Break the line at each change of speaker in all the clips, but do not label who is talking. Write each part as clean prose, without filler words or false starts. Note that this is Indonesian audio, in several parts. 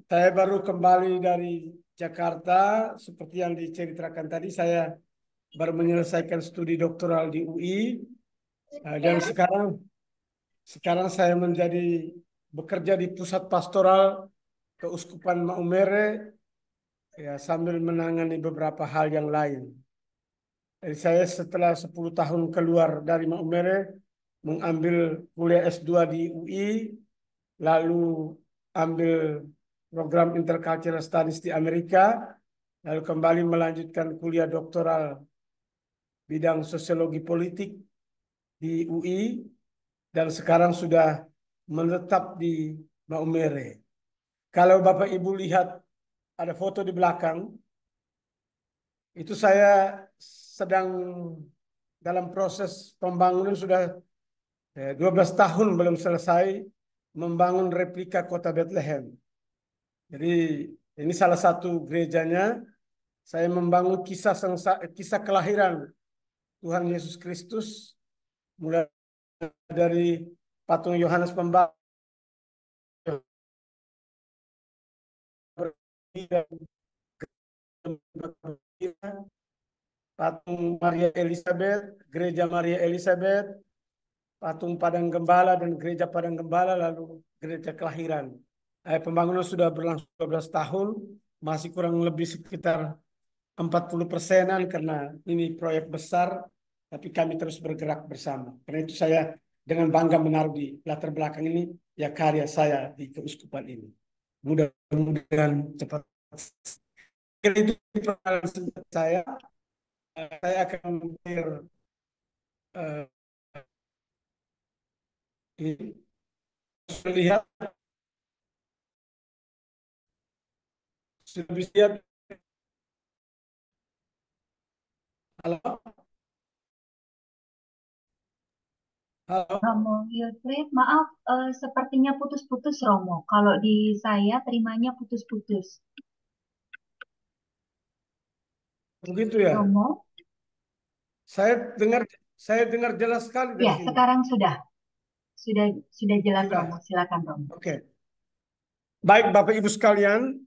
Saya baru kembali dari Jakarta. Seperti yang diceritakan tadi, saya baru menyelesaikan studi doktoral di UI. Dan sekarang saya bekerja di pusat pastoral Keuskupan Maumere, ya, sambil menangani beberapa hal yang lain. Jadi saya setelah 10 tahun keluar dari Maumere, mengambil kuliah S2 di UI, lalu ambil program Intercultural Studies di Amerika, lalu kembali melanjutkan kuliah doktoral bidang sosiologi politik di UI, dan sekarang sudah menetap di Maumere. Kalau Bapak Ibu lihat ada foto di belakang, itu saya sedang dalam proses pembangunan, sudah 12 tahun belum selesai membangun replika kota Bethlehem. Jadi ini salah satu gerejanya. Saya membangun kisah kelahiran Tuhan Yesus Kristus, mulai dari patung Yohanes Pembaptis, patung Maria Elizabeth, gereja Maria Elizabeth, patung Padang Gembala dan gereja Padang Gembala, lalu gereja kelahiran. Pembangunan sudah berlangsung 12 tahun, masih kurang lebih sekitar 40%-an karena ini proyek besar, tapi kami terus bergerak bersama. Karena itu saya dengan bangga menaruh di latar belakang ini ya karya saya di keuskupan ini. Mudah-mudahan cepat. Itu perjalanan singkat saya. Saya akan uh, lihat sudah bisa lihat. Halo, halo.
Romo Wilfried, maaf, sepertinya putus-putus Romo. Kalau di saya terimanya putus-putus.
Begitu ya.
Romo,
Saya dengar saya dengar jelas sekali dari
ya
sini.
sekarang sudah jelas Romo.
Sudah.
Silakan Romo.
Oke. Baik Bapak Ibu sekalian,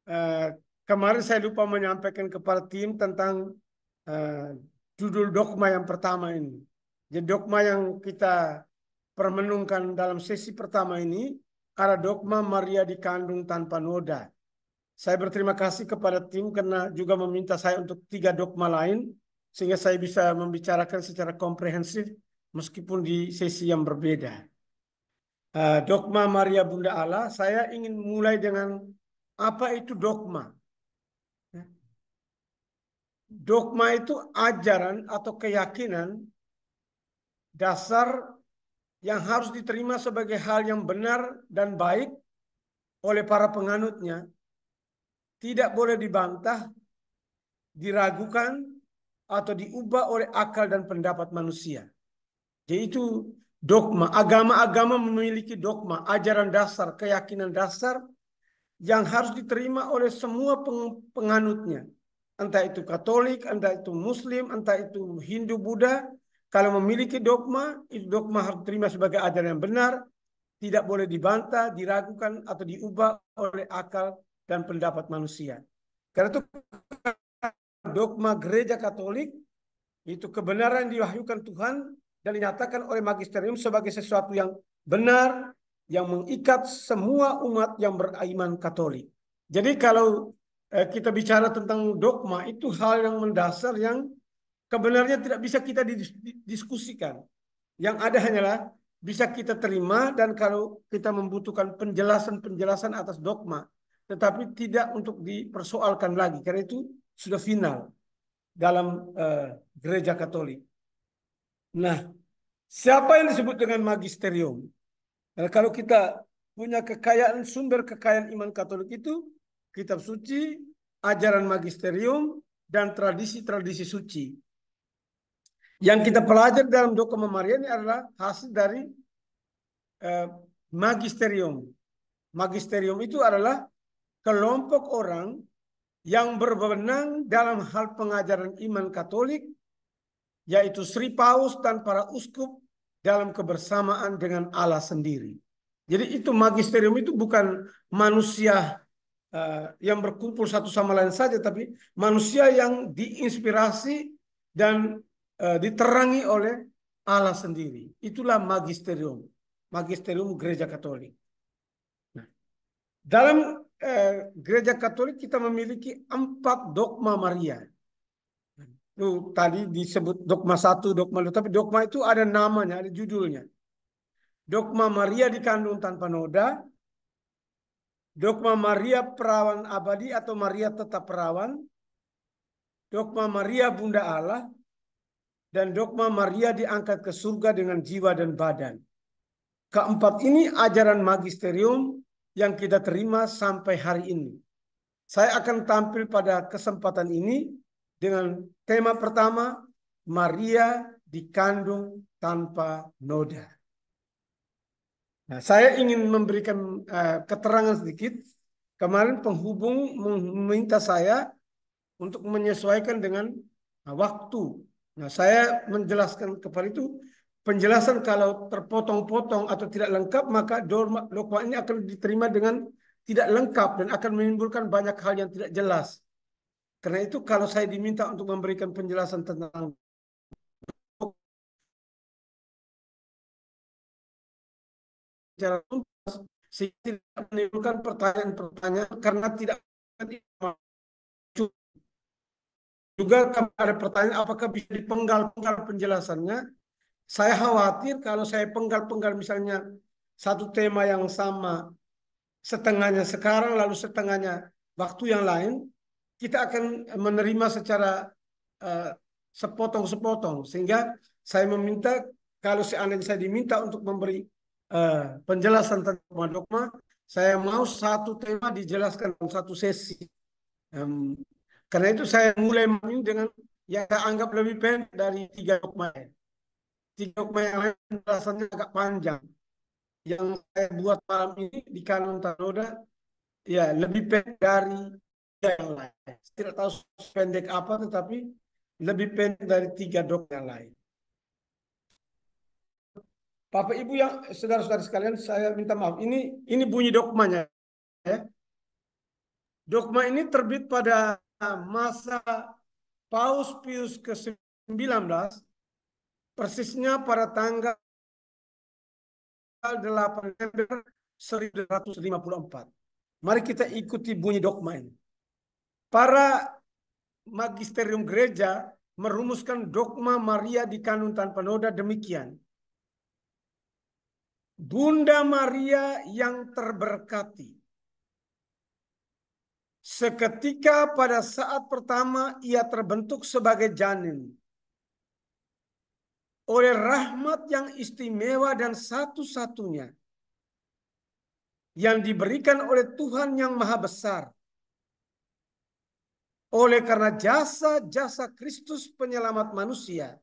eh, kemarin saya lupa menyampaikan kepada tim tentang eh, judul dogma yang pertama ini. Jadi dogma yang kita permenungkan dalam sesi pertama ini ada dogma Maria dikandung tanpa noda. Saya berterima kasih kepada tim karena juga meminta saya untuk 3 dogma lain sehingga saya bisa membicarakan secara komprehensif meskipun di sesi yang berbeda. Dogma Maria Bunda Allah, saya ingin mulai dengan apa itu dogma. Dogma itu ajaran atau keyakinan dasar yang harus diterima sebagai hal yang benar dan baik oleh para penganutnya, tidak boleh dibantah, diragukan, atau diubah oleh akal dan pendapat manusia. Jadi itu dogma. Agama-agama memiliki dogma, ajaran dasar, keyakinan dasar yang harus diterima oleh semua penganutnya. Entah itu Katolik, entah itu Muslim, entah itu Hindu, Buddha. Kalau memiliki dogma, itu dogma harus diterima sebagai ajaran yang benar, tidak boleh dibantah, diragukan, atau diubah oleh akal dan pendapat manusia. Karena itu dogma gereja Katolik itu kebenaran diwahyukan Tuhan dan dinyatakan oleh magisterium sebagai sesuatu yang benar, yang mengikat semua umat yang beriman Katolik. Jadi kalau kita bicara tentang dogma, itu hal yang mendasar yang kebenarannya tidak bisa kita diskusikan. Yang ada hanyalah bisa kita terima, dan kalau kita membutuhkan penjelasan-penjelasan atas dogma, tetapi tidak untuk dipersoalkan lagi, karena itu sudah final dalam gereja Katolik. Nah, siapa yang disebut dengan magisterium? Nah, kalau kita punya kekayaan, sumber kekayaan iman Katolik itu kitab suci, ajaran magisterium, dan tradisi-tradisi suci. Yang kita pelajari dalam dogma Maria ini adalah hasil dari eh, magisterium. Magisterium itu adalah kelompok orang yang berwenang dalam hal pengajaran iman Katolik, yaitu Sri Paus dan para uskup dalam kebersamaan dengan Allah sendiri. Jadi itu magisterium itu bukan manusia yang berkumpul satu sama lain saja, tapi manusia yang diinspirasi dan diterangi oleh Allah sendiri. Itulah magisterium, magisterium Gereja Katolik. Nah, dalam Gereja Katolik kita memiliki 4 dogma Maria. Tadi disebut dogma 1, dogma 2, tapi dogma itu ada namanya, ada judulnya. Dogma Maria dikandung tanpa noda, dogma Maria perawan abadi atau Maria tetap perawan, dogma Maria Bunda Allah, dan dogma Maria diangkat ke surga dengan jiwa dan badan. Keempat ini ajaran magisterium yang kita terima sampai hari ini. Saya akan tampil pada kesempatan ini dengan tema pertama, Maria dikandung tanpa noda. Nah, saya ingin memberikan keterangan sedikit. Kemarin penghubung meminta saya untuk menyesuaikan dengan waktu. Nah, saya menjelaskan kepada itu, penjelasan kalau terpotong-potong atau tidak lengkap, maka dogma ini akan diterima dengan tidak lengkap dan akan menimbulkan banyak hal yang tidak jelas. Karena itu kalau saya diminta untuk memberikan penjelasan tentang secara tuntas, sehingga tidak menimbulkan pertanyaan-pertanyaan karena tidak juga ada pertanyaan apakah bisa dipenggal-penggal penjelasannya. Saya khawatir kalau saya penggal-penggal misalnya satu tema yang sama, setengahnya sekarang lalu setengahnya waktu yang lain, kita akan menerima secara uh, sepotong-sepotong. Sehingga saya meminta kalau seandainya saya diminta untuk memberi penjelasan tentang dogma, saya mau satu tema dijelaskan dalam satu sesi. Karena itu saya mulai dengan yang saya anggap lebih pendek dari 3 dogma. 3 dogma yang lain penjelasannya agak panjang. Yang saya buat malam ini di kanon Tanoda, ya lebih pendek dari yang lain. Tidak tahu pendek apa, tetapi lebih pendek dari 3 dogma yang lain. Bapak Ibu yang saudara-saudara sekalian, saya minta maaf. Ini bunyi dogmanya. Ya. Dogma ini terbit pada masa Paus Pius ke-19, persisnya pada tanggal 8 November 1854. Mari kita ikuti bunyi dogma ini. Para magisterium gereja merumuskan dogma Maria dikandung tanpa noda demikian. Bunda Maria yang terberkati, seketika pada saat pertama ia terbentuk sebagai janin, oleh rahmat yang istimewa dan satu-satunya yang diberikan oleh Tuhan yang Maha Besar, oleh karena jasa-jasa Kristus penyelamat manusia,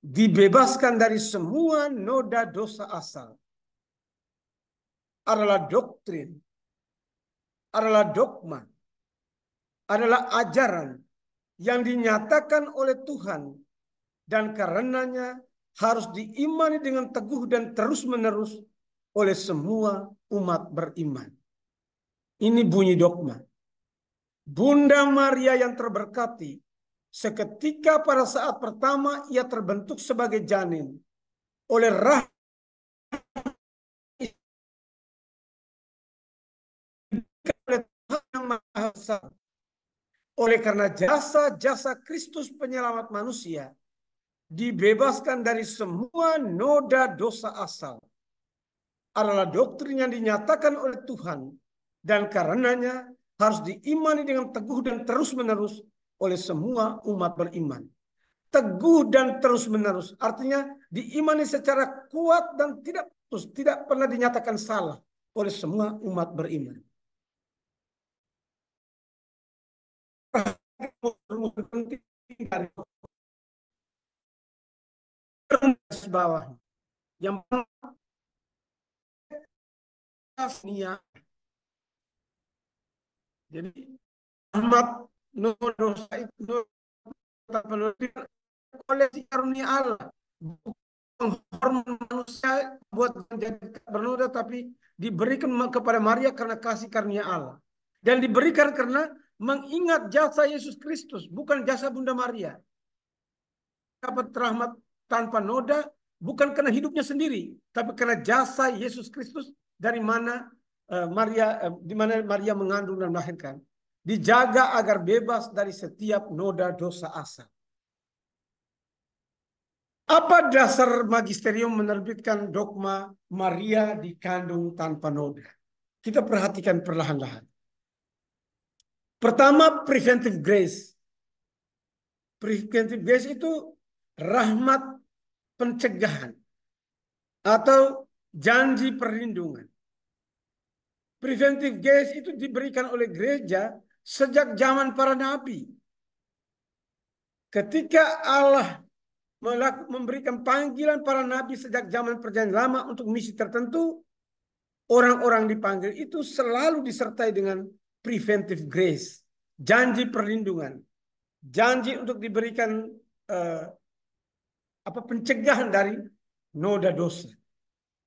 dibebaskan dari semua noda dosa asal, adalah doktrin, adalah dogma, adalah ajaran yang dinyatakan oleh Tuhan dan karenanya harus diimani dengan teguh dan terus-menerus oleh semua umat beriman. Ini bunyi dogma. Bunda Maria yang terberkati, seketika pada saat pertama ia terbentuk sebagai janin, oleh rahmat oleh Tuhan yang Maha Besar, oleh karena jasa-jasa Kristus penyelamat manusia, dibebaskan dari semua noda dosa asal, adalah doktrin yang dinyatakan oleh Tuhan dan karenanya harus diimani dengan teguh dan terus-menerus oleh semua umat beriman. Teguh dan terus-menerus artinya diimani secara kuat dan tidak pernah dinyatakan salah oleh semua umat beriman. Bawah yang tasnia. Jadi amat dosa itu oleh karunia Allah, menghormati manusia buat menjadi bernoda, tapi diberikan kepada Maria karena kasih karunia Allah. Dan diberikan karena mengingat jasa Yesus Kristus, bukan jasa Bunda Maria. Dapat rahmat tanpa noda bukan karena hidupnya sendiri, tapi karena jasa Yesus Kristus dari mana di mana Maria mengandung dan melahirkan. Dijaga agar bebas dari setiap noda dosa asal. Apa dasar magisterium menerbitkan dogma Maria dikandung tanpa noda? Kita perhatikan perlahan-lahan. Pertama, preventive grace. Preventive grace itu rahmat pencegahan atau janji perlindungan. Preventive grace itu diberikan oleh gereja sejak zaman para nabi. Ketika Allah memberikan panggilan para nabi sejak zaman perjanjian lama untuk misi tertentu, orang-orang dipanggil itu selalu disertai dengan preventive grace, janji perlindungan, janji untuk diberikan pencegahan dari noda dosa.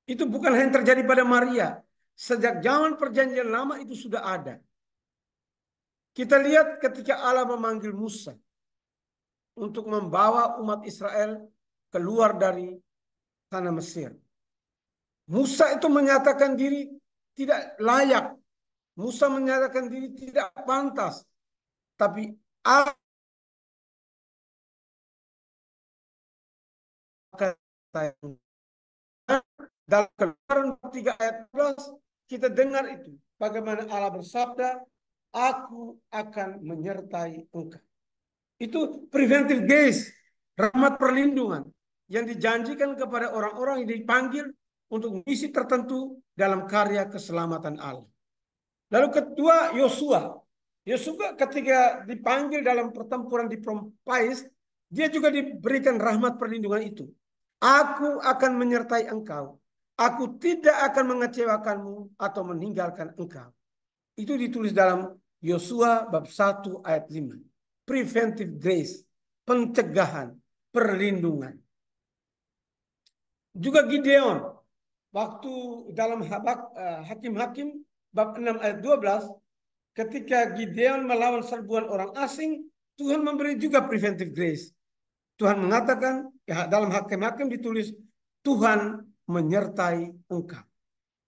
Itu bukan hanya terjadi pada Maria. Sejak zaman perjanjian lama itu sudah ada. Kita lihat ketika Allah memanggil Musa untuk membawa umat Israel keluar dari tanah Mesir. Musa itu menyatakan diri tidak layak. Musa menyatakan diri tidak pantas. Tapi Allah dalam Keluaran 3 ayat 11 kita dengar itu. Bagaimana Allah bersabda, aku akan menyertai engkau. Itu preventive grace, rahmat perlindungan yang dijanjikan kepada orang-orang yang dipanggil untuk misi tertentu dalam karya keselamatan Allah. Lalu kedua, Yosua. Yosua ketika dipanggil dalam pertempuran di Pompais, dia juga diberikan rahmat perlindungan itu. Aku akan menyertai engkau. Aku tidak akan mengecewakanmu atau meninggalkan engkau. Itu ditulis dalam Yosua bab 1 ayat 5. Preventive grace, pencegahan, perlindungan. Juga Gideon, waktu dalam Hakim-Hakim bab 6 ayat 12, ketika Gideon melawan serbuan orang asing, Tuhan memberi juga preventive grace. Tuhan mengatakan, ya, dalam Hakim-Hakim ditulis, Tuhan menyertai engkau.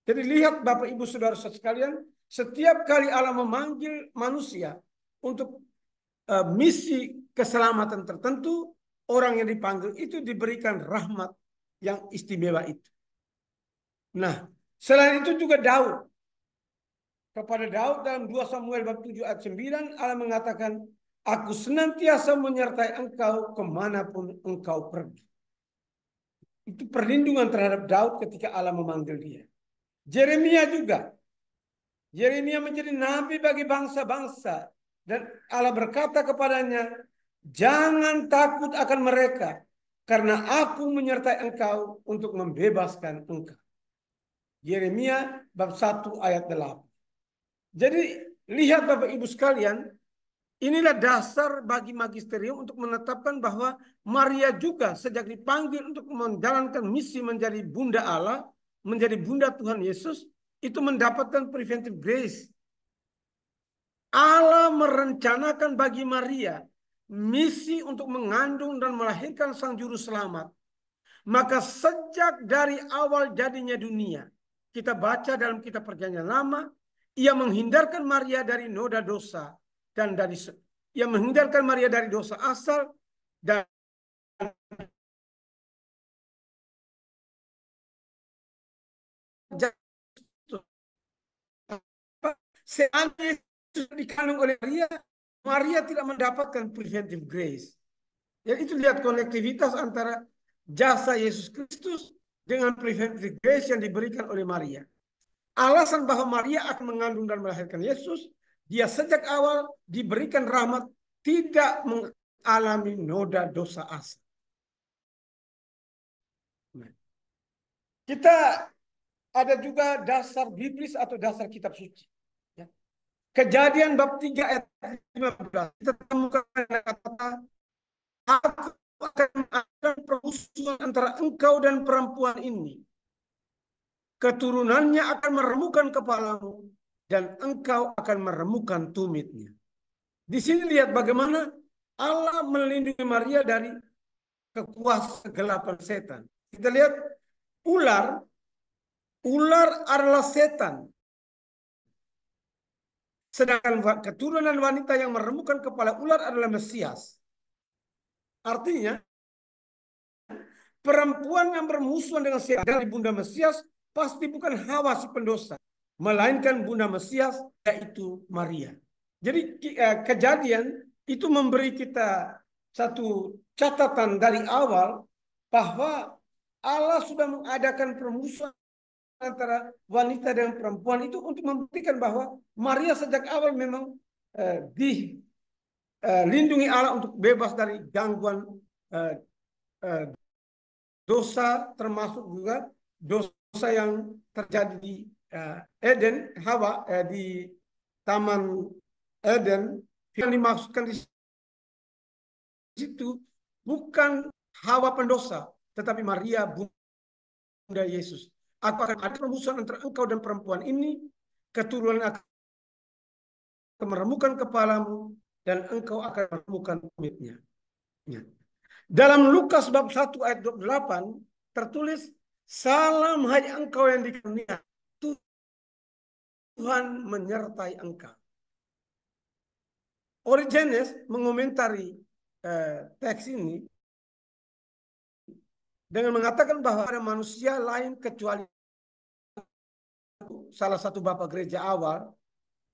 Jadi lihat Bapak Ibu Saudara sekalian, setiap kali Allah memanggil manusia untuk misi keselamatan tertentu, orang yang dipanggil itu diberikan rahmat yang istimewa itu. Nah, selain itu juga Daud. Kepada Daud dalam 2 Samuel bab 7 ayat 9, Allah mengatakan, aku senantiasa menyertai engkau kemanapun engkau pergi. Itu perlindungan terhadap Daud ketika Allah memanggil dia. Yeremia juga. Yeremia menjadi nabi bagi bangsa-bangsa. Dan Allah berkata kepadanya, jangan takut akan mereka, karena aku menyertai engkau untuk membebaskan engkau. Yeremia bab 1 ayat 8. Jadi lihat Bapak Ibu sekalian, inilah dasar bagi magisterium untuk menetapkan bahwa Maria juga sejak dipanggil untuk menjalankan misi menjadi bunda Allah, menjadi bunda Tuhan Yesus, itu mendapatkan preventive grace. Allah merencanakan bagi Maria misi untuk mengandung dan melahirkan sang juru selamat. Maka sejak dari awal jadinya dunia, kita baca dalam kitab Perjanjian Lama, ia menghindarkan Maria dari noda dosa dan ia menghindarkan Maria dari dosa asal dan seandainya dikandung oleh Maria, Maria tidak mendapatkan preventive grace. Jadi itu lihat konektivitas antara jasa Yesus Kristus dengan preventive grace yang diberikan oleh Maria. Alasan bahwa Maria akan mengandung dan melahirkan Yesus, dia sejak awal diberikan rahmat, tidak mengalami noda dosa asal. Kita ada juga dasar biblis atau dasar kitab suci. Kejadian bab 3 ayat 15. Kita temukan kata, aku akan ada permusuhan antara engkau dan perempuan ini. Keturunannya akan meremukkan kepalamu dan engkau akan meremukkan tumitnya. Di sini lihat bagaimana Allah melindungi Maria dari kekuasaan kegelapan setan. Kita lihat ular, ular adalah setan. Sedangkan keturunan wanita yang meremukkan kepala ular adalah Mesias. Artinya, perempuan yang bermusuhan dengan setan dari bunda Mesias pasti bukan Hawa si pendosa, melainkan bunda Mesias yaitu Maria. Jadi kejadian itu memberi kita satu catatan dari awal bahwa Allah sudah mengadakan permusuhan antara wanita dan perempuan itu untuk membuktikan bahwa Maria sejak awal memang dilindungi Allah untuk bebas dari gangguan dosa, termasuk juga dosa yang terjadi di Eden, Hawa di Taman Eden. Yang dimaksudkan di situ bukan Hawa pendosa, tetapi Maria bunda Yesus. Aku akan ada permusuhan antara engkau dan perempuan ini, keturunan akan meremukkan kepalamu, dan engkau akan meremukkan tumitnya. Dalam Lukas bab 1 ayat 28 tertulis, salam hai engkau yang dikaruniai, Tuhan menyertai engkau. Origenes mengomentari teks ini dengan mengatakan bahwa ada manusia lain kecuali salah satu bapak gereja awal,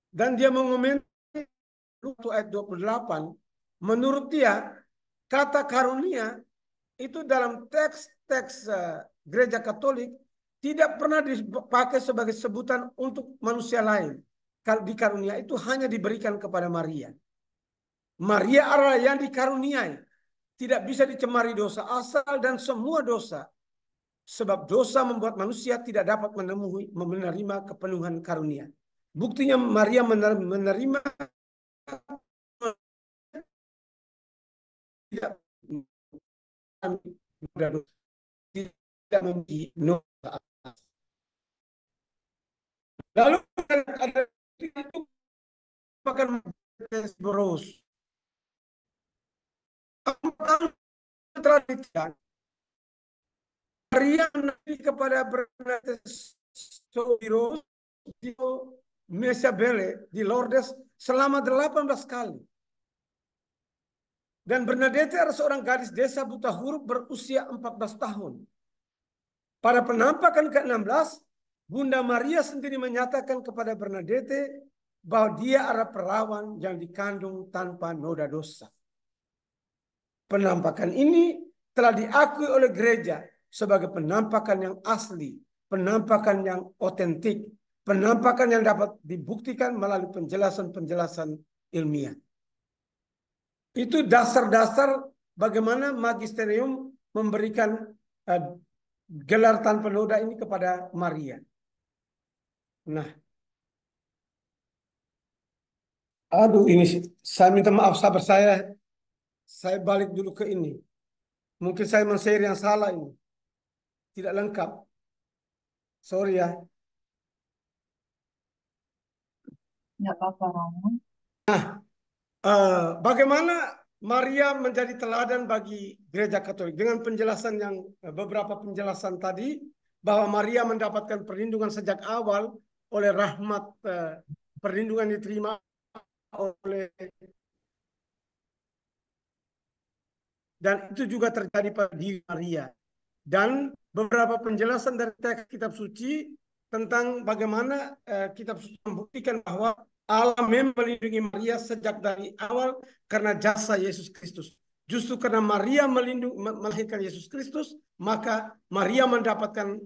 dan dia mengomentari ayat 28, menurut dia kata karunia itu dalam teks-teks gereja Katolik tidak pernah dipakai sebagai sebutan untuk manusia lain. Di karunia itu hanya diberikan kepada Maria. Maria adalah yang dikaruniai. Tidak bisa dicemari dosa asal dan semua dosa. Sebab dosa membuat manusia tidak dapat menerima kepenuhan karunia. Buktinya Maria menerima tidak memuji dosa. Lalu ada itu akan boros. Tradisi Maria nabi kepada Bernadette Soubirous di Mesabelle di Lourdes selama 18 kali. Dan Bernadette adalah seorang gadis desa buta huruf berusia 14 tahun. Pada penampakan ke-16, Bunda Maria sendiri menyatakan kepada Bernadette bahwa dia adalah perawan yang dikandung tanpa noda dosa. Penampakan ini telah diakui oleh gereja sebagai penampakan yang asli, penampakan yang otentik, penampakan yang dapat dibuktikan melalui penjelasan-penjelasan ilmiah. Itu dasar-dasar bagaimana magisterium memberikan gelar tanpa noda ini kepada Maria. Nah, aduh ini saya minta maaf sahabat saya balik dulu ke ini. Mungkin saya men-share yang salah ini. Tidak lengkap. Sorry ya.
Nggak apa-apa, Romo.
Bagaimana Maria menjadi teladan bagi gereja Katolik dengan penjelasan yang beberapa penjelasan tadi bahwa Maria mendapatkan perlindungan sejak awal oleh rahmat perlindungan diterima oleh, dan itu juga terjadi pada diri Maria, dan beberapa penjelasan dari teks kitab suci tentang bagaimana kitab suci membuktikan bahwa Allah memang melindungi Maria sejak dari awal karena jasa Yesus Kristus. Justru karena Maria melahirkan Yesus Kristus, maka Maria mendapatkan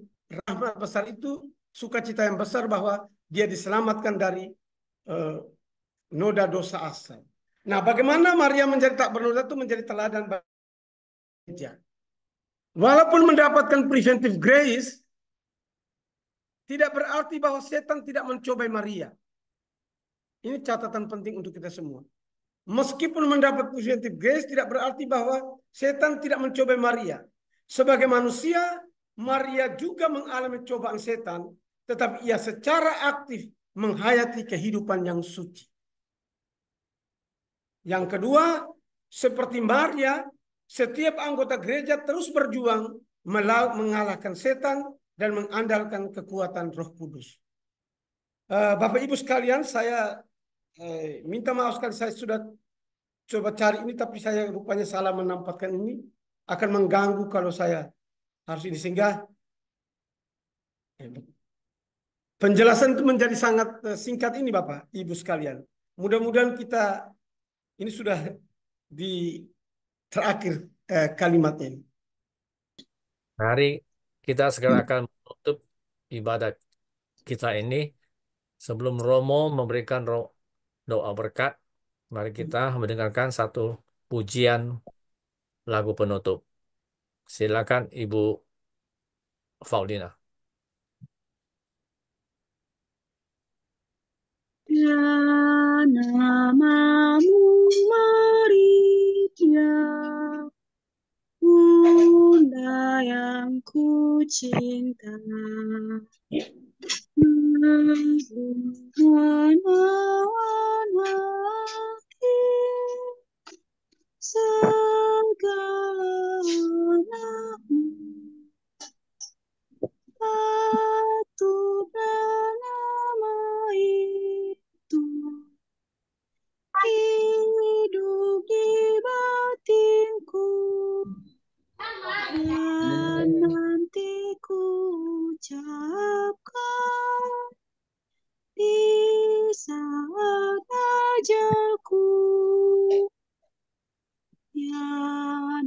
rahmat besar itu, sukacita yang besar bahwa dia diselamatkan dari noda dosa asal. Nah, bagaimana Maria menjadi tak bernoda itu menjadi teladan bagi gereja. Walaupun mendapatkan preventive grace, tidak berarti bahwa setan tidak mencobai Maria. Ini catatan penting untuk kita semua. Meskipun mendapat positive grace tidak berarti bahwa setan tidak mencobai Maria. Sebagai manusia, Maria juga mengalami cobaan setan, tetapi ia secara aktif menghayati kehidupan yang suci. Yang kedua, seperti Maria, setiap anggota gereja terus berjuang mengalahkan setan dan mengandalkan kekuatan Roh Kudus. Bapak Ibu sekalian, saya minta maaf sekali, saya sudah coba cari ini, tapi saya rupanya salah menempatkan ini. Akan mengganggu kalau saya harus ini, sehingga penjelasan itu menjadi sangat singkat ini Bapak Ibu sekalian. Mudah-mudahan kita ini sudah di terakhir kalimatnya ini.
Mari kita segera akan menutup ibadat kita ini. Sebelum Romo memberikan doa berkat, mari kita mendengarkan satu pujian lagu penutup. Silakan Ibu Faulina.
Ya namamu Maria, Bunda yang ku cinta, menawan hati segala anakmu, patut nama itu hidup di batinku, dan nanti ku ucapkan di saat ajalku. Ya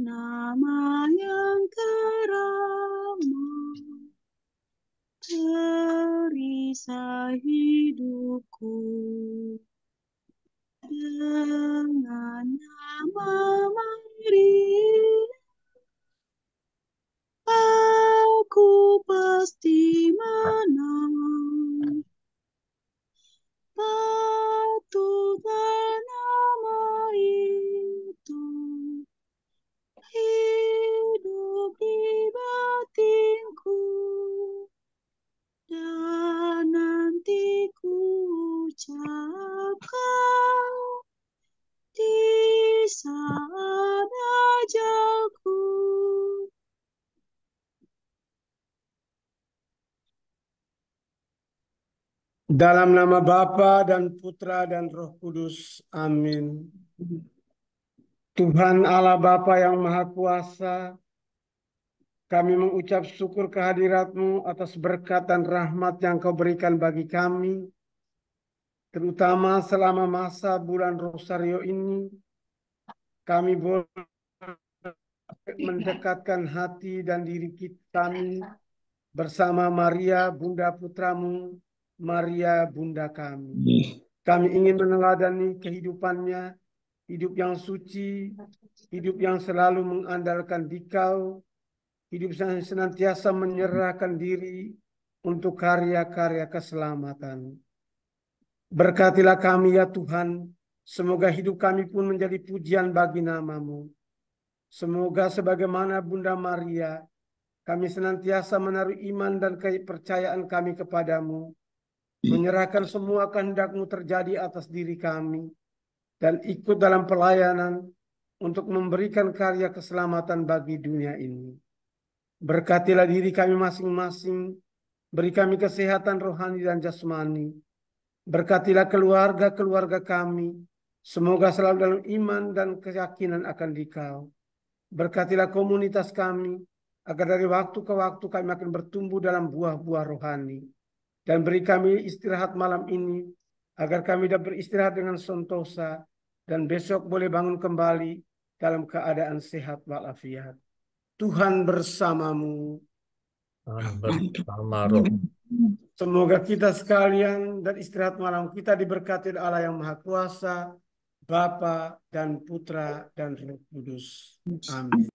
nama yang keramah, perisai hidupku. Dengan nama Maria, aku pasti menang. Patutlah nama itu hidup di batinku, dan nanti ku ucapkan di saat ajalku.
Dalam nama Bapa dan Putra dan Roh Kudus. Amin. Tuhan Allah Bapa yang Maha Kuasa, kami mengucap syukur kehadirat-Mu atas berkat dan rahmat yang Kau berikan bagi kami, terutama selama masa bulan Rosario ini. Kami boleh mendekatkan hati dan diri kami bersama Maria, Bunda Putramu, Maria, Bunda kami. Kami ingin meneladani kehidupannya, hidup yang suci, hidup yang selalu mengandalkan Dikau, hidup yang senantiasa menyerahkan diri untuk karya-karya keselamatan. Berkatilah kami ya Tuhan, semoga hidup kami pun menjadi pujian bagi nama-Mu. Semoga sebagaimana Bunda Maria, kami senantiasa menaruh iman dan kepercayaan kami kepadamu, menyerahkan semua kehendak-Mu terjadi atas diri kami, dan ikut dalam pelayanan untuk memberikan karya keselamatan bagi dunia ini. Berkatilah diri kami masing-masing, beri kami kesehatan rohani dan jasmani. Berkatilah keluarga-keluarga kami, semoga selalu dalam iman dan keyakinan akan Dikau. Berkatilah komunitas kami, agar dari waktu ke waktu kami akan bertumbuh dalam buah-buah rohani. Dan beri kami istirahat malam ini, agar kami dapat beristirahat dengan sentosa, dan besok boleh bangun kembali dalam keadaan sehat walafiat. Tuhan bersamamu.
Bersama Roh.
Semoga kita sekalian dan istirahat malam kita diberkati Allah yang Maha Kuasa, Bapa dan Putra dan Roh Kudus. Amin.